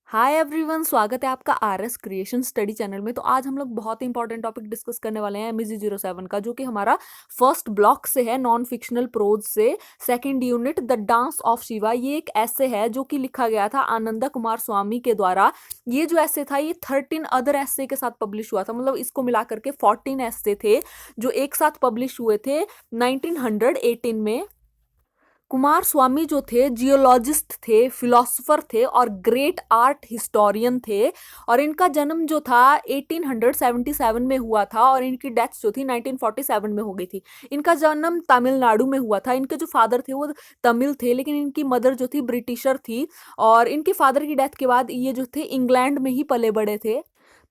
Hi everyone, स्वागत है आपका आरएस क्रिएशन स्टडी चैनल में। तो आज हम लोग बहुत ही इंपॉर्टेंट टॉपिक डिस्कस करने वाले हैं एमएसजी 07 का, जो कि हमारा फर्स्ट ब्लॉक से है, नॉन फिक्शनल प्रोज से। Second unit the dance of Shiva. ये एक ऐसे है जो कि लिखा गया था आनंदा कुमार स्वामी के द्वारा। ये जो ऐसे था ये 13 अदर ऐसे के साथ पब्लिश हुआ था, मतलब इसको मिला करके 14 ऐसे थे जो एक साथ पब्लिश हुए थे 1918 में। कुमार स्वामी जो थे जियोलॉजिस्ट थे, फिलोसोफर थे और ग्रेट आर्ट हिस्टोरियन थे। और इनका जन्म जो था 1877 में हुआ था और इनकी डेथ जो थी 1947 में हो गई थी। इनका जन्म तमिलनाडु में हुआ था। इनके जो फादर थे वो तमिल थे, लेकिन इनकी मदर जो थी ब्रिटिशर थी। और इनके फादर की डेथ के बाद ये जो थे इंग्लैंड में ही पले बड़े थे।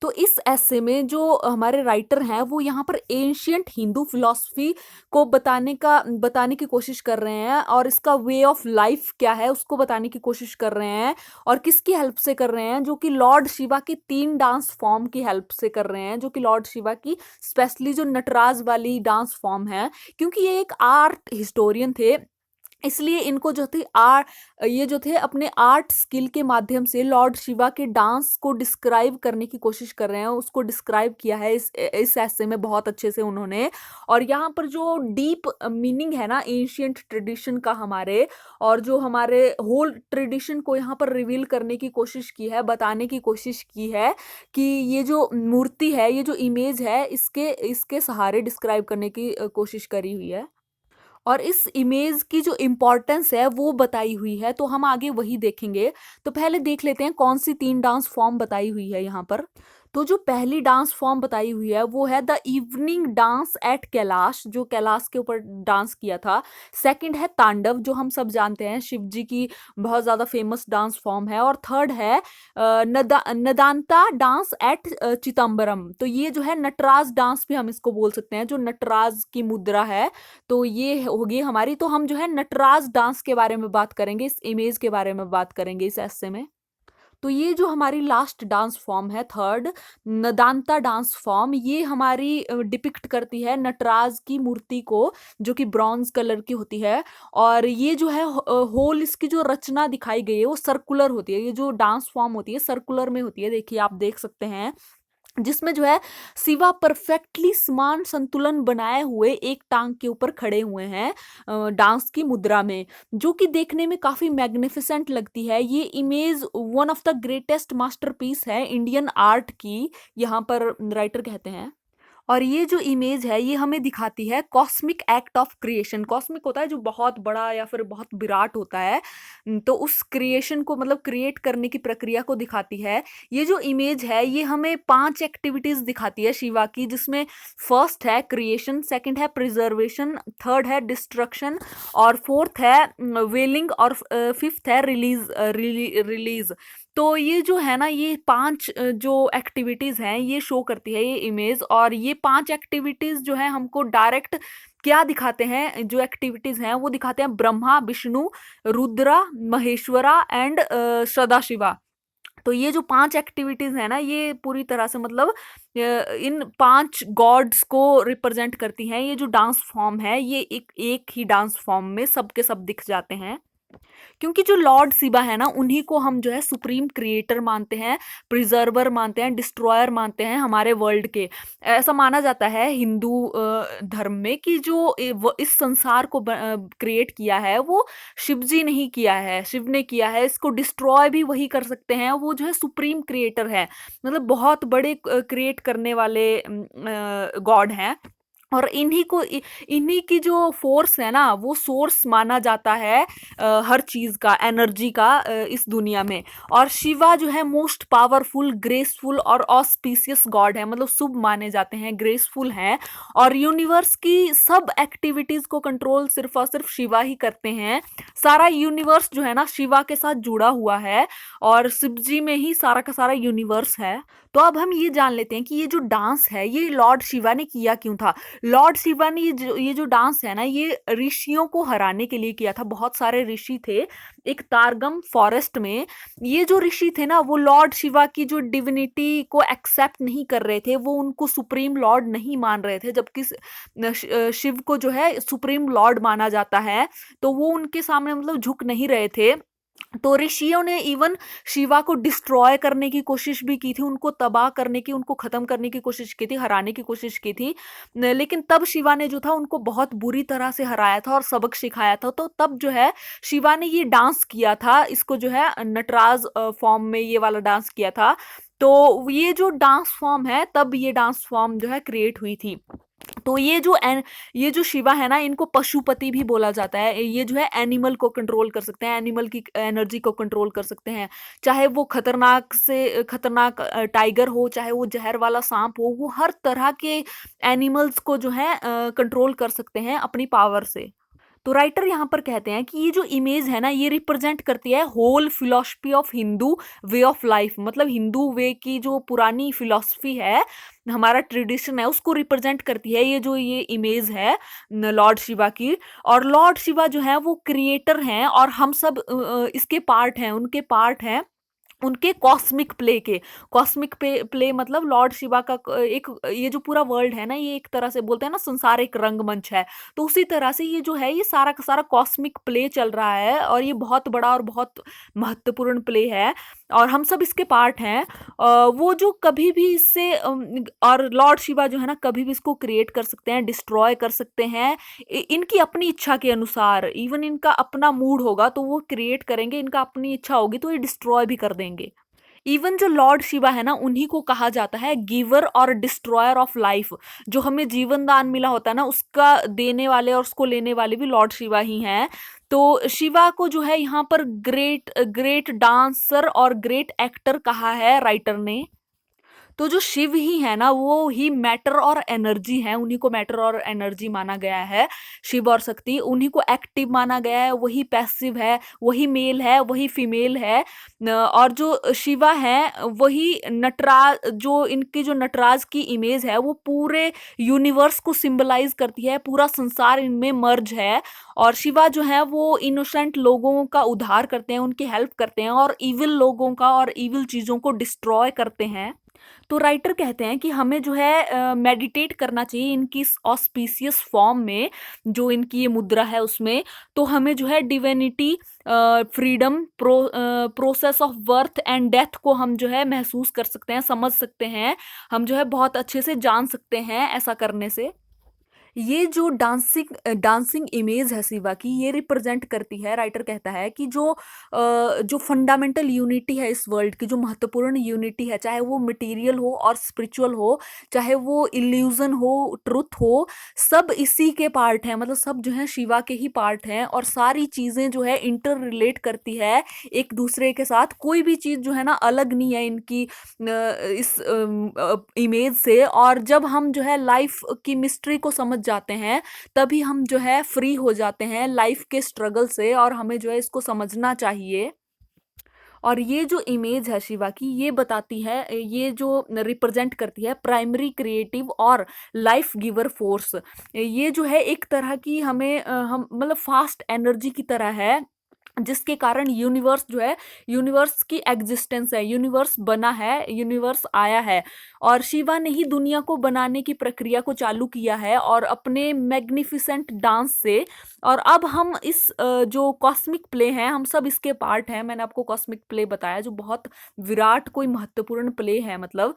तो इस ऐसे में जो हमारे राइटर हैं वो यहाँ पर एंशियंट हिंदू फिलॉसफी को बताने की कोशिश कर रहे हैं, और इसका वे ऑफ लाइफ क्या है उसको बताने की कोशिश कर रहे हैं। और किसकी हेल्प से कर रहे हैं? जो कि लॉर्ड शिवा की 3 डांस फॉर्म की हेल्प से कर रहे हैं, जो कि लॉर्ड शिवा की स्पेशली जो नटराज वाली डांस फॉर्म है। क्योंकि ये एक आर्ट हिस्टोरियन थे, इसलिए इनको जो थे ये जो थे अपने आर्ट स्किल के माध्यम से लॉर्ड शिवा के डांस को डिस्क्राइब करने की कोशिश कर रहे हैं। उसको डिस्क्राइब किया है इस ऐसे में बहुत अच्छे से उन्होंने। और यहाँ पर जो डीप मीनिंग है ना एंशियंट ट्रेडिशन का हमारे, और जो हमारे होल ट्रेडिशन को यहाँ पर रिवील करने की कोशिश की है, बताने की कोशिश की है कि ये जो मूर्ति है, ये जो इमेज है, इसके इसके सहारे डिस्क्राइब करने की कोशिश करी हुई है। और इस इमेज की जो इम्पोर्टेंस है वो बताई हुई है, तो हम आगे वही देखेंगे। तो पहले देख लेते हैं कौन सी 3 डांस फॉर्म बताई हुई है यहाँ पर। तो जो पहली डांस फॉर्म बताई हुई है वो है the evening dance at Kailash, जो कैलाश के ऊपर डांस किया था। सेकंड है तांडव, जो हम सब जानते हैं शिव जी की बहुत ज़्यादा फेमस डांस फॉर्म है। और थर्ड है नदानता डांस एट चिदम्बरम। तो ये जो है नटराज डांस भी हम इसको बोल सकते हैं, जो नटराज की मुद्रा है। तो ये होगी हमारी। तो हम जो है नटराज डांस के बारे में बात करेंगे, इस इमेज के बारे में बात करेंगे इस ऐसे में। तो ये जो हमारी लास्ट डांस फॉर्म है, थर्ड नदानता डांस फॉर्म, ये हमारी डिपिक्ट करती है नटराज की मूर्ति को, जो कि ब्रॉन्ज कलर की होती है। और ये जो है होल इसकी जो रचना दिखाई गई है वो सर्कुलर होती है। ये जो डांस फॉर्म होती है सर्कुलर में होती है, देखिए आप देख सकते हैं, जिसमें जो है शिवा परफेक्टली समान संतुलन बनाए हुए एक टांग के ऊपर खड़े हुए हैं डांस की मुद्रा में, जो कि देखने में काफी मैग्निफिसेंट लगती है। ये image one of the greatest masterpiece है इंडियन आर्ट की, यहाँ पर राइटर कहते हैं। और ये जो इमेज है ये हमें दिखाती है cosmic act of creation. Cosmic होता है जो बहुत बड़ा या फिर बहुत विराट होता है, तो उस क्रिएशन को मतलब क्रिएट करने की प्रक्रिया को दिखाती है। ये जो इमेज है ये हमें 5 एक्टिविटीज दिखाती है शिवा की, जिसमें फर्स्ट है क्रिएशन, सेकंड है प्रिजर्वेशन, थर्ड है डिस्ट्रक्शन, और फोर्थ है वेलिंग, और फिफ्थ है रिलीज। तो ये जो है ना ये 5 जो एक्टिविटीज हैं ये शो करती है ये इमेज। और ये 5 एक्टिविटीज जो है हमको डायरेक्ट क्या दिखाते हैं, जो एक्टिविटीज हैं वो दिखाते हैं ब्रह्मा, विष्णु, रुद्रा, महेश्वरा एंड सदाशिवा। तो ये जो 5 एक्टिविटीज है ना ये पूरी तरह से मतलब इन 5 गॉड्स को रिप्रेजेंट करती हैं। ये जो डांस फॉर्म है ये एक ही डांस फॉर्म में सबके सब दिख जाते हैं। क्योंकि जो लॉर्ड शिवा है ना उन्हीं को हम जो है सुप्रीम क्रिएटर मानते हैं, प्रिजर्वर मानते हैं, डिस्ट्रॉयर मानते हैं हमारे वर्ल्ड के। ऐसा माना जाता है हिंदू धर्म में कि जो इस संसार को क्रिएट किया है वो शिव जी नहीं किया है, शिव ने किया है। इसको डिस्ट्रॉय भी वही कर सकते हैं, वो जो है सुप्रीम क्रिएटर है, मतलब बहुत बड़े क्रिएट करने वाले गॉड हैं। और इन्हीं की जो फोर्स है ना वो सोर्स माना जाता है हर चीज का, एनर्जी का इस दुनिया में। और शिवा जो है मोस्ट पावरफुल, ग्रेसफुल और ऑस्पिशियस गॉड है, मतलब शुभ माने जाते हैं, ग्रेसफुल हैं। और यूनिवर्स की सब एक्टिविटीज को कंट्रोल सिर्फ और सिर्फ शिवा ही करते हैं। सारा यूनिवर्स जो है ना शिवा के साथ जुड़ा हुआ है, और शिव जी में ही सारा का सारा यूनिवर्स है। तो अब हम ये जान लेते हैं कि ये जो डांस है ये लॉर्ड शिवा ने किया क्यों था। लॉर्ड शिवा ने ये जो डांस है ना ये ऋषियों को हराने के लिए किया था। बहुत सारे ऋषि थे एक तारगम फॉरेस्ट में। ये जो ऋषि थे ना वो लॉर्ड शिवा की जो डिविनिटी को एक्सेप्ट नहीं कर रहे थे, वो उनको सुप्रीम लॉर्ड नहीं मान रहे थे, जबकि शिव को जो है सुप्रीम लॉर्ड माना जाता है। तो वो उनके सामने मतलब झुक नहीं रहे थे। तो ऋषियों ने इवन शिवा को डिस्ट्रॉय करने की कोशिश भी की थी, उनको तबाह करने की, उनको खत्म करने की कोशिश की थी, हराने की कोशिश की थी। लेकिन तब शिवा ने जो था उनको बहुत बुरी तरह से हराया था और सबक सिखाया था। तो तब जो है शिवा ने ये डांस किया था, इसको जो है नटराज फॉर्म में ये वाला डांस किया था। तो ये जो डांस फॉर्म है, तब ये डांस फॉर्म जो है क्रिएट हुई थी। तो ये जो शिवा है ना, इनको पशुपति भी बोला जाता है। ये जो है एनिमल को कंट्रोल कर सकते हैं, एनिमल की एनर्जी को कंट्रोल कर सकते हैं। चाहे वो खतरनाक से खतरनाक टाइगर हो, चाहे वो जहर वाला सांप हो, वो हर तरह के एनिमल्स को जो है कंट्रोल कर सकते हैं अपनी पावर से। तो राइटर यहाँ पर कहते हैं कि ये जो इमेज है ना, ये रिप्रेजेंट करती है whole philosophy of Hindu way of life. मतलब हिंदू वे की जो पुरानी फिलॉसफी है, हमारा ट्रेडिशन है, उसको रिप्रेजेंट करती है ये जो ये इमेज है लॉर्ड शिवा की। और लॉर्ड शिवा जो है वो क्रिएटर हैं और हम सब इसके पार्ट हैं, उनके पार्ट हैं, उनके कॉस्मिक प्ले के। कॉस्मिक प्ले मतलब लॉर्ड शिवा का एक, ये जो पूरा वर्ल्ड है ना, ये एक तरह से बोलते हैं ना संसार एक रंगमंच है। तो उसी तरह से ये जो है ये सारा का सारा कॉस्मिक प्ले चल रहा है और ये बहुत बड़ा और बहुत महत्वपूर्ण प्ले है और हम सब इसके पार्ट हैं। वो जो कभी भी इससे और लॉर्ड शिवा जो है ना कभी भी इसको क्रिएट कर सकते हैं, डिस्ट्रॉय कर सकते हैं इनकी अपनी इच्छा के अनुसार। इवन इनका अपना मूड होगा तो वो क्रिएट करेंगे, इनका अपनी इच्छा होगी तो ये डिस्ट्रॉय भी कर देंगे। इवन जो लॉर्ड शिवा है ना, उन्हीं को कहा जाता है गिवर और डिस्ट्रॉयर ऑफ लाइफ। जो हमें जीवन दान मिला होता है ना, उसका देने वाले और उसको लेने वाले भी लॉर्ड शिवा ही हैं। तो शिवा को जो है यहाँ पर ग्रेट ग्रेट डांसर और ग्रेट एक्टर कहा है राइटर ने। तो जो शिव ही है ना, वो ही मैटर और एनर्जी है, उन्हीं को मैटर और एनर्जी माना गया है। शिव और शक्ति उन्हीं को एक्टिव माना गया है, वही पैसिव है, वही मेल है, वही फीमेल है। और जो शिवा है वही नटराज, जो इनकी जो नटराज की इमेज है वो पूरे यूनिवर्स को सिंबलाइज करती है, पूरा संसार इनमें मर्ज है। और शिवा जो है वो इनोसेंट लोगों का उद्धार करते हैं, उनकी हेल्प करते हैं और इविल लोगों का और इविल चीजों को डिस्ट्रॉय करते हैं। तो राइटर कहते हैं कि हमें जो है मेडिटेट करना चाहिए इनकी इस ऑस्पिशियस फॉर्म में, जो इनकी ये मुद्रा है उसमें। तो हमें जो है divinity, freedom, process of birth and death को हम जो है महसूस कर सकते हैं, समझ सकते हैं, हम जो है बहुत अच्छे से जान सकते हैं ऐसा करने से। ये जो डांसिंग इमेज है शिवा की, ये रिप्रेजेंट करती है, राइटर कहता है कि जो फंडामेंटल यूनिटी है इस वर्ल्ड की, जो महत्वपूर्ण यूनिटी है, चाहे वो मटेरियल हो और स्पिरिचुअल हो, चाहे वो इल्यूजन हो, ट्रुथ हो, सब इसी के पार्ट हैं। मतलब सब जो है शिवा के ही पार्ट हैं और सारी चीजें जो है इंटर रिलेट करती है एक दूसरे के साथ। कोई भी चीज जो है ना अलग नहीं है इनकी इस इमेज से। और जब हम जो है लाइफ की मिस्ट्री को समझ जाते हैं, तभी हम जो है फ्री हो जाते हैं लाइफ के स्ट्रगल से, और हमें जो है इसको समझना चाहिए। और ये जो इमेज है शिवा की, ये बताती है, ये जो रिप्रेजेंट करती है प्राइमरी क्रिएटिव और लाइफ गिवर फोर्स। ये जो है एक तरह की हमें हम मतलब फास्ट एनर्जी की तरह है, जिसके कारण यूनिवर्स जो है, यूनिवर्स की एग्जिस्टेंस है, यूनिवर्स बना है, यूनिवर्स आया है। और शिवा ने ही दुनिया को बनाने की प्रक्रिया को चालू किया है और अपने मैग्निफिसेंट डांस से। और अब हम इस जो कॉस्मिक प्ले है, हम सब इसके पार्ट हैं। मैंने आपको कॉस्मिक प्ले बताया जो बहुत विराट कोई महत्वपूर्ण प्ले है मतलब।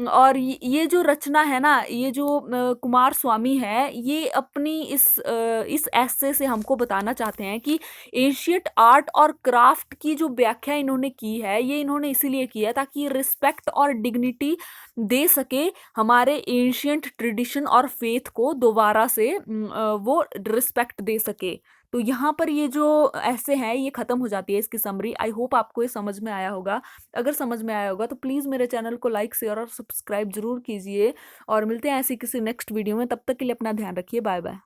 और ये जो रचना है ना, ये जो कुमार स्वामी है, ये अपनी इस ऐसे से हमको बताना चाहते हैं कि एशियट आर्ट और क्राफ्ट की जो व्याख्या इन्होंने की है, ये इन्होंने इसीलिए की है ताकि रिस्पेक्ट और डिग्निटी दे सके हमारे एंशियंट ट्रेडिशन और फेथ को, दोबारा से वो रिस्पेक्ट दे सके। तो यहाँ पर ये जो ऐसे है ये खत्म हो जाती है इसकी समरी। आई होप आपको ये समझ में आया होगा। अगर समझ में आया होगा तो प्लीज़ मेरे चैनल को लाइक, शेयर और सब्सक्राइब जरूर कीजिए। और मिलते हैं ऐसी किसी नेक्स्ट वीडियो में, तब तक के लिए अपना ध्यान रखिए। Bye bye.